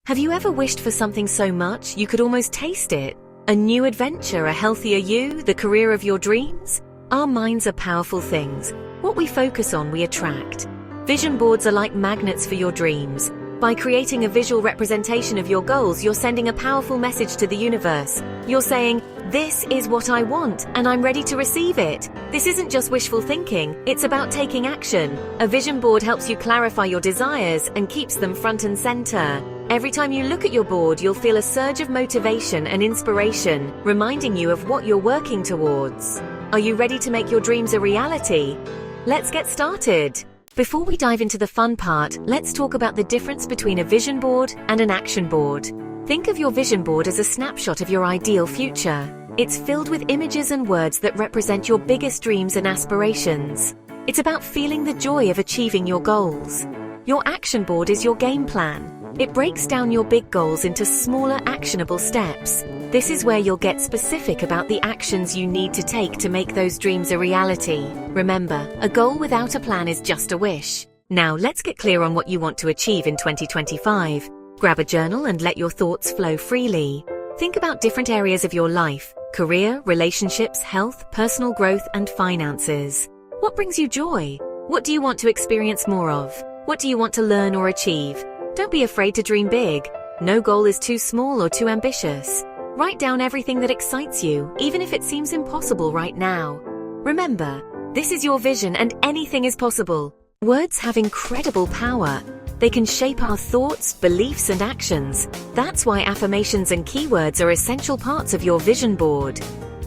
Have you ever wished for something so much you could almost taste it? A new adventure, a healthier you, the career of your dreams? Our minds are powerful things. What we focus on, we attract. Vision boards are like magnets for your dreams. By creating a visual representation of your goals, you're sending a powerful message to the universe. You're saying, "This is what I want, and I'm ready to receive it." This isn't just wishful thinking, it's about taking action. A vision board helps you clarify your desires and keeps them front and center. Every time you look at your board, you'll feel a surge of motivation and inspiration, reminding you of what you're working towards. Are you ready to make your dreams a reality? Let's get started. Before we dive into the fun part, let's talk about the difference between a vision board and an action board. Think of your vision board as a snapshot of your ideal future. It's filled with images and words that represent your biggest dreams and aspirations. It's about feeling the joy of achieving your goals. Your action board is your game plan. It breaks down your big goals into smaller, actionable steps. This is where you'll get specific about the actions you need to take to make those dreams a reality. Remember, a goal without a plan is just a wish. Now let's get clear on what you want to achieve in 2025. Grab a journal and let your thoughts flow freely. Think about different areas of your life: career, relationships, health, personal growth, and finances. What brings you joy? What do you want to experience more of? What do you want to learn or achieve? Don't be afraid to dream big. No goal is too small or too ambitious. Write down everything that excites you, even if it seems impossible right now. Remember, this is your vision and anything is possible. Words have incredible power. They can shape our thoughts, beliefs, and actions. That's why affirmations and keywords are essential parts of your vision board.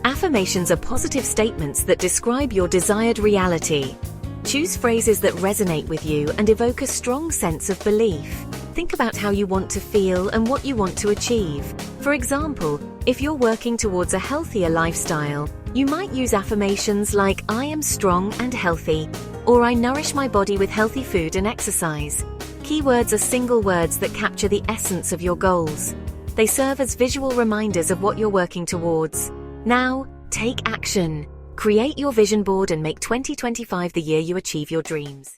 Affirmations are positive statements that describe your desired reality. Choose phrases that resonate with you and evoke a strong sense of belief. Think about how you want to feel and what you want to achieve. For example, if you're working towards a healthier lifestyle, you might use affirmations like "I am strong and healthy," or "I nourish my body with healthy food and exercise." Keywords are single words that capture the essence of your goals. They serve as visual reminders of what you're working towards. Now, take action. Create your vision board and make 2025 the year you achieve your dreams.